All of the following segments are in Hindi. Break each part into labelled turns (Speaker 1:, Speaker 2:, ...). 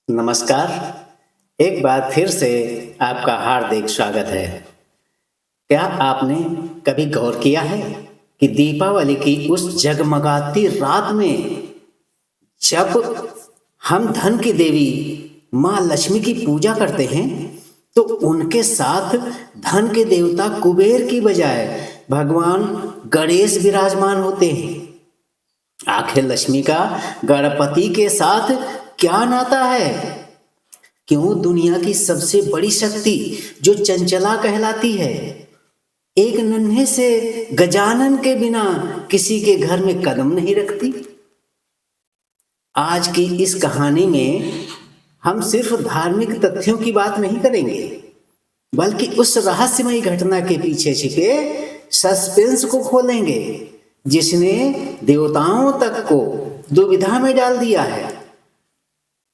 Speaker 1: नमस्कार। एक बार फिर से आपका हार्दिक स्वागत है। क्या आपने कभी गौर किया है कि दीपावली की उस जगमगाती रात में जब हम धन की देवी माँ लक्ष्मी की पूजा करते हैं तो उनके साथ धन के देवता कुबेर की बजाय भगवान गणेश विराजमान होते हैं। आखिर लक्ष्मी का गणपति के साथ क्या नाता है? क्यों दुनिया की सबसे बड़ी शक्ति जो चंचला कहलाती है, एक नन्हे से गजानन के बिना किसी के घर में कदम नहीं रखती? आज की इस कहानी में हम सिर्फ धार्मिक तथ्यों की बात नहीं करेंगे, बल्कि उस रहस्यमयी घटना के पीछे छिपे सस्पेंस को खोलेंगे जिसने देवताओं तक को दुविधा में डाल दिया है।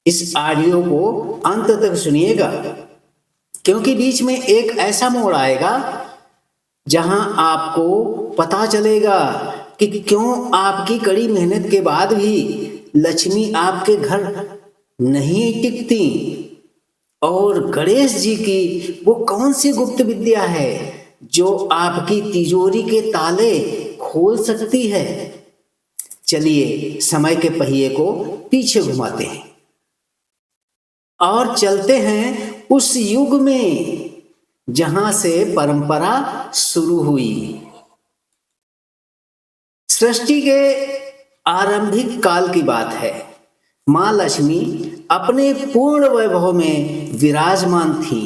Speaker 1: इस ऑडियो को अंत तक सुनिएगा, क्योंकि बीच में एक ऐसा मोड़ आएगा जहां आपको पता चलेगा कि क्यों आपकी कड़ी मेहनत के बाद भी लक्ष्मी आपके घर नहीं टिकती, और गणेश जी की वो कौन सी गुप्त विद्या है जो आपकी तिजोरी के ताले खोल सकती है। चलिए समय के पहिए को पीछे घुमाते हैं और चलते हैं उस युग में जहां से परंपरा शुरू हुई। सृष्टि के आरंभिक काल की बात है। मां लक्ष्मी अपने पूर्ण वैभव में विराजमान थी।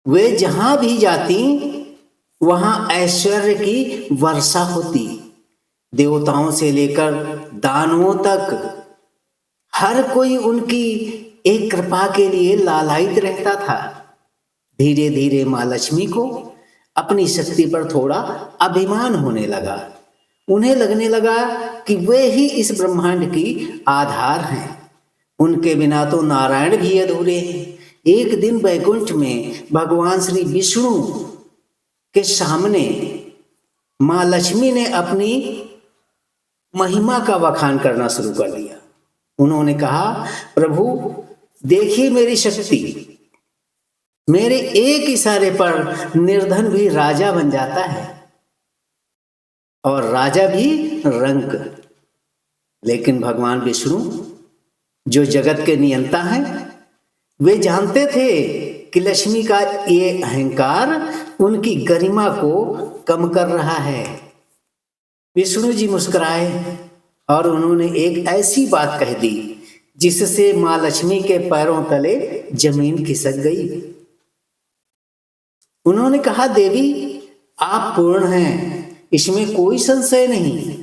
Speaker 1: वे जहां भी जाती वहां ऐश्वर्य की वर्षा होती। देवताओं से लेकर दानवों तक हर कोई उनकी एक कृपा के लिए लालायित रहता था। धीरे धीरे मां लक्ष्मी को अपनी शक्ति पर थोड़ा अभिमान होने लगा। उन्हें लगने लगा कि वे ही इस ब्रह्मांड की आधार हैं। उनके बिना तो नारायण भी अधूरे हैं। एक दिन वैकुंठ में भगवान श्री विष्णु के सामने मां लक्ष्मी ने अपनी महिमा का बखान करना शुरू कर दिया। उन्होंने कहा, प्रभु देखिए मेरी शक्ति, मेरे एक इशारे पर निर्धन भी राजा बन जाता है और राजा भी रंक। लेकिन भगवान विष्णु जो जगत के नियंता हैं, वे जानते थे कि लक्ष्मी का ये अहंकार उनकी गरिमा को कम कर रहा है। विष्णु जी मुस्कुराए और उन्होंने एक ऐसी बात कह दी जिससे मां लक्ष्मी के पैरों तले जमीन खिसक गई। उन्होंने कहा, देवी आप पूर्ण हैं, इसमें कोई संशय नहीं,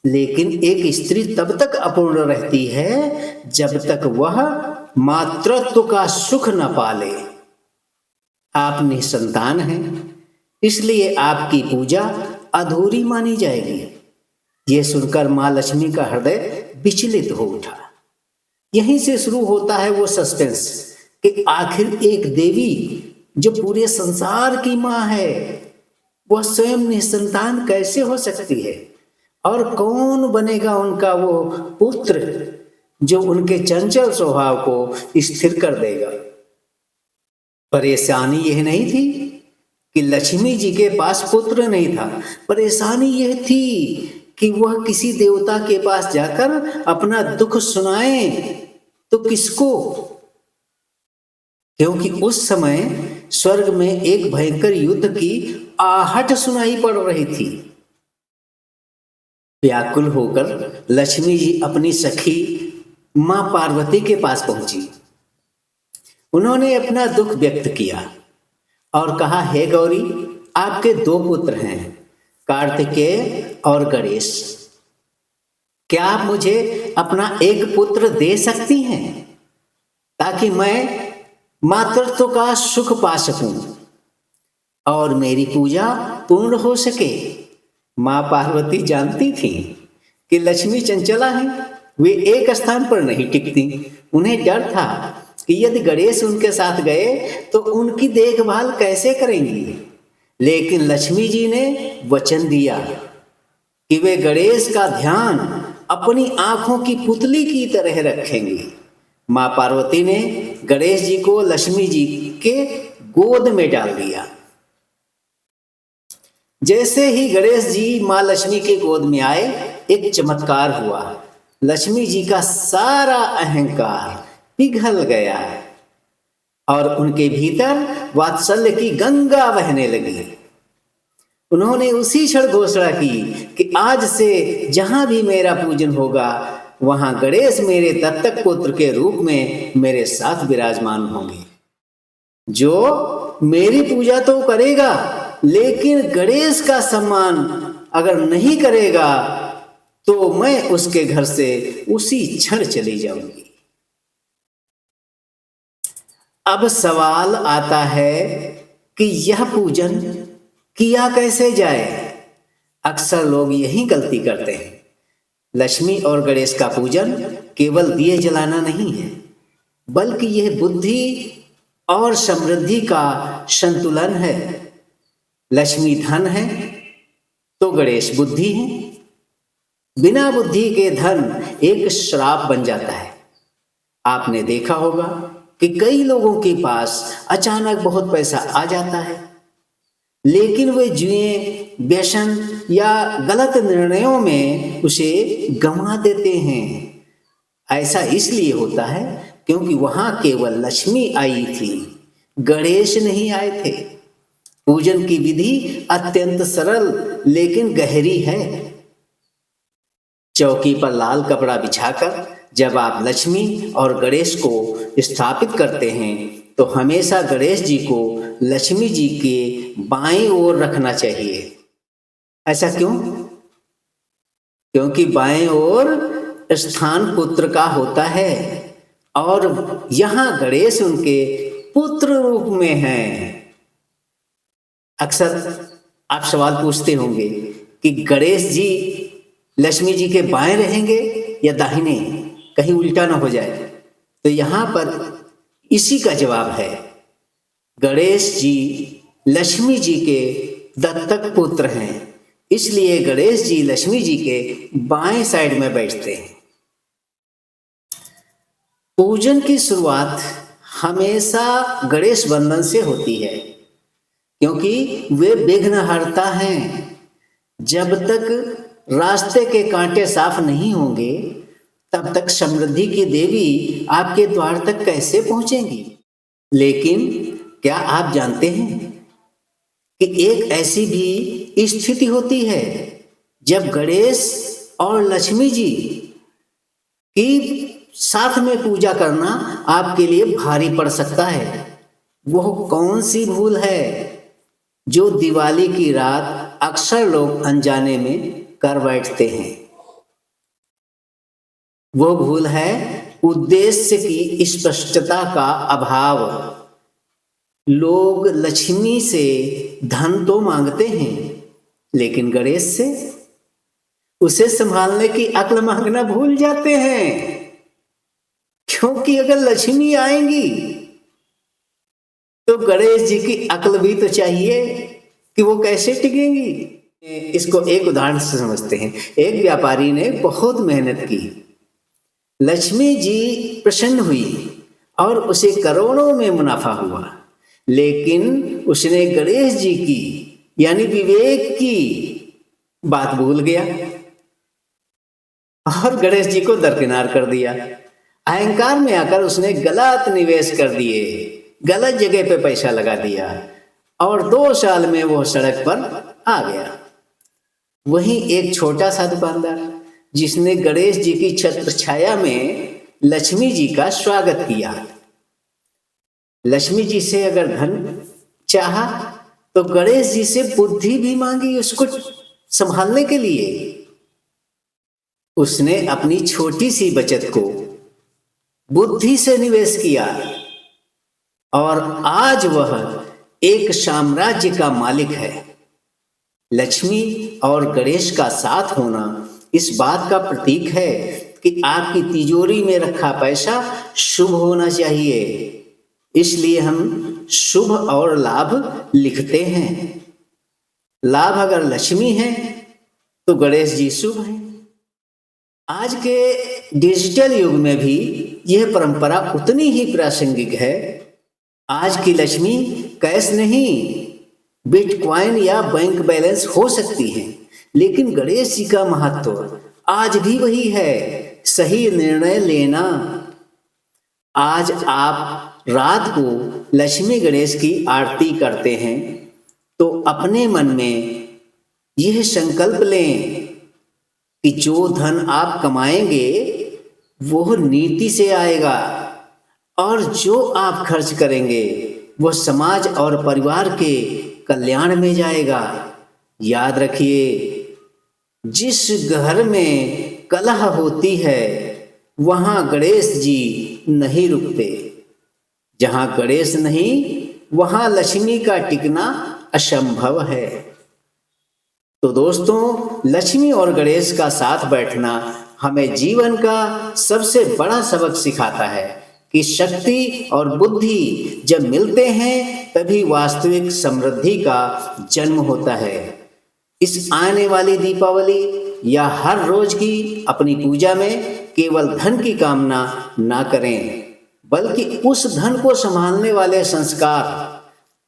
Speaker 1: लेकिन एक स्त्री तब तक अपूर्ण रहती है जब तक वह मातृत्व का सुख न पाले। आप निसंतान हैं, इसलिए आपकी पूजा अधूरी मानी जाएगी। यह सुनकर मां लक्ष्मी का हृदय विचलित हो उठा। यहीं से शुरू होता है वो सस्पेंस कि आखिर एक देवी जो पूरे संसार की मां है, वह स्वयं निसंतान कैसे हो सकती है, और कौन बनेगा उनका वो पुत्र जो उनके चंचल स्वभाव को स्थिर कर देगा। परेशानी यह नहीं थी कि लक्ष्मी जी के पास पुत्र नहीं था, परेशानी यह थी कि वह किसी देवता के पास जाकर अपना दुख सुनाए तो किसको? क्योंकि उस समय स्वर्ग में एक भयंकर युद्ध की आहट सुनाई पड़ रही थी। व्याकुल होकर लक्ष्मी जी अपनी सखी मां पार्वती के पास पहुंची। उन्होंने अपना दुख व्यक्त किया और कहा, हे गौरी, आपके दो पुत्र हैं, कार्तिकेय और गणेश। क्या आप मुझे अपना एक पुत्र दे सकती हैं ताकि मैं मातृत्व का सुख पा सकूं और मेरी पूजा पूर्ण हो सके? मां पार्वती जानती थी कि लक्ष्मी चंचला है, वे एक स्थान पर नहीं टिकती। उन्हें डर था कि यदि गणेश उनके साथ गए तो उनकी देखभाल कैसे करेंगी। लेकिन लक्ष्मी जी ने वचन दिया कि वे गणेश का ध्यान अपनी आंखों की पुतली की तरह रखेंगे। माँ पार्वती ने गणेश जी को लक्ष्मी जी के गोद में डाल दिया। जैसे ही गणेश जी माँ लक्ष्मी के गोद में आए, एक चमत्कार हुआ। लक्ष्मी जी का सारा अहंकार पिघल गया और उनके भीतर वात्सल्य की गंगा बहने लगी। उन्होंने उसी क्षण घोषणा की कि आज से जहां भी मेरा पूजन होगा, वहां गणेश मेरे दत्तक पुत्र के रूप में मेरे साथ विराजमान होंगे। जो मेरी पूजा तो करेगा, लेकिन गणेश का सम्मान अगर नहीं करेगा तो मैं उसके घर से उसी क्षण चली जाऊंगी। अब सवाल आता है कि यह पूजन किया कैसे जाए। अक्सर लोग यही गलती करते हैं। लक्ष्मी और गणेश का पूजन केवल दिए जलाना नहीं है, बल्कि यह बुद्धि और समृद्धि का संतुलन है। लक्ष्मी धन है तो गणेश बुद्धि है। बिना बुद्धि के धन एक श्राप बन जाता है। आपने देखा होगा कि कई लोगों के पास अचानक बहुत पैसा आ जाता है, लेकिन वे जुए, व्यसन या गलत निर्णयों में उसे गंवा देते हैं। ऐसा इसलिए होता है क्योंकि वहां केवल लक्ष्मी आई थी, गणेश नहीं आए थे। पूजन की विधि अत्यंत सरल लेकिन गहरी है। चौकी पर लाल कपड़ा बिछाकर जब आप लक्ष्मी और गणेश को स्थापित करते हैं तो हमेशा गणेश जी को लक्ष्मी जी के बाएं ओर रखना चाहिए। ऐसा क्यों? क्योंकि बाएं ओर स्थान पुत्र का होता है और यहां गणेश उनके पुत्र रूप में हैं। अक्सर आप सवाल पूछते होंगे कि गणेश जी लक्ष्मी जी के बाएं रहेंगे या दाहिने, कहीं उल्टा ना हो जाए। तो यहां पर इसी का जवाब है। गणेश जी लक्ष्मी जी के दत्तक पुत्र हैं, इसलिए गणेश जी लक्ष्मी जी के बाएं साइड में बैठते हैं। पूजन की शुरुआत हमेशा गणेश वंदन से होती है, क्योंकि वे विघ्नहर्ता हैं। जब तक रास्ते के कांटे साफ नहीं होंगे, तब तक समृद्धि की देवी आपके द्वार तक कैसे पहुंचेंगी। लेकिन क्या आप जानते हैं कि एक ऐसी भी स्थिति होती है जब गणेश और लक्ष्मी जी की साथ में पूजा करना आपके लिए भारी पड़ सकता है। वो कौन सी भूल है जो दिवाली की रात अक्सर लोग अनजाने में कर बैठते हैं? वो भूल है उद्देश्य की स्पष्टता का अभाव। लोग लक्ष्मी से धन तो मांगते हैं, लेकिन गणेश से उसे संभालने की अक्ल मांगना भूल जाते हैं। क्योंकि अगर लक्ष्मी आएंगी तो गणेश जी की अक्ल भी तो चाहिए कि वो कैसे टिकेंगी। इसको एक उदाहरण से समझते हैं। एक व्यापारी ने बहुत मेहनत की, लक्ष्मी जी प्रसन्न हुई और उसे करोड़ों में मुनाफा हुआ, लेकिन उसने गणेश जी की यानी विवेक की बात भूल गया और गणेश जी को दरकिनार कर दिया। अहंकार में आकर उसने गलत निवेश कर दिए, गलत जगह पे पैसा लगा दिया और 2 साल में वो सड़क पर आ गया। वहीं एक छोटा सा दुकानदार जिसने गणेश जी की छत्र छाया में लक्ष्मी जी का स्वागत किया, लक्ष्मी जी से अगर धन चाहा तो गणेश जी से बुद्धि भी मांगी उसको संभालने के लिए। उसने अपनी छोटी सी बचत को बुद्धि से निवेश किया और आज वह एक साम्राज्य का मालिक है। लक्ष्मी और गणेश का साथ होना इस बात का प्रतीक है कि आपकी तिजोरी में रखा पैसा शुभ होना चाहिए। इसलिए हम शुभ और लाभ लिखते हैं। लाभ अगर लक्ष्मी है तो गणेश जी शुभ हैं। आज के डिजिटल युग में भी यह परंपरा उतनी ही प्रासंगिक है। आज की लक्ष्मी कैश नहीं, बिटकॉइन या बैंक बैलेंस हो सकती है, लेकिन गणेश जी का महत्व आज भी वही है, सही निर्णय लेना। आज आप रात को लक्ष्मी गणेश की आरती करते हैं तो अपने मन में यह संकल्प लें कि जो धन आप कमाएंगे वो नीति से आएगा और जो आप खर्च करेंगे वो समाज और परिवार के कल्याण में जाएगा। याद रखिए, जिस घर में कलह होती है वहां गणेश जी नहीं रुकते। जहां गणेश नहीं वहां लक्ष्मी का टिकना असंभव है। तो दोस्तों, लक्ष्मी और गणेश का साथ बैठना हमें जीवन का सबसे बड़ा सबक सिखाता है कि शक्ति और बुद्धि जब मिलते हैं तभी वास्तविक समृद्धि का जन्म होता है। इस आने वाली दीपावली या हर रोज की अपनी पूजा में केवल धन की कामना ना करें, बल्कि उस धन को संभालने वाले संस्कार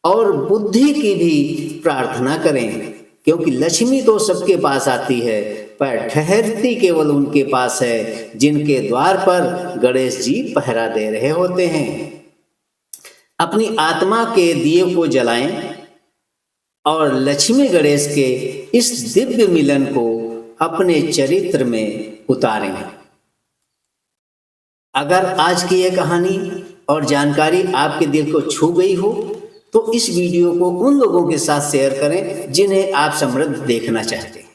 Speaker 1: और बुद्धि की भी प्रार्थना करें, क्योंकि लक्ष्मी तो सबके पास आती है पर ठहरती केवल उनके पास है जिनके द्वार पर गणेश जी पहरा दे रहे होते हैं। अपनी आत्मा के दिए को जलाएं और लक्ष्मी गणेश के इस दिव्य मिलन को अपने चरित्र में उतारें। अगर आज की यह कहानी और जानकारी आपके दिल को छू गई हो तो इस वीडियो को उन लोगों के साथ शेयर करें जिन्हें आप समृद्ध देखना चाहते हैं।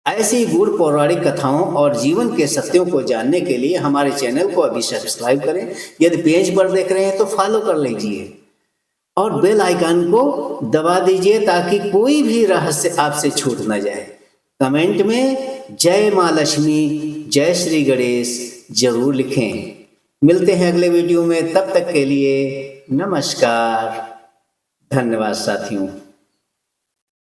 Speaker 1: ऐसी गूढ़ पौराणिक कथाओं और जीवन के सत्यों को जानने के लिए हमारे चैनल को अभी सब्सक्राइब करें। यदि पेज पर देख रहे हैं तो फॉलो कर लीजिए और बेल आइकन को दबा दीजिए ताकि कोई भी रहस्य आपसे छूट न जाए। कमेंट में जय माँ लक्ष्मी, जय श्री गणेश जरूर लिखें। मिलते हैं अगले वीडियो में, तब तक के लिए नमस्कार। धन्यवाद साथियों।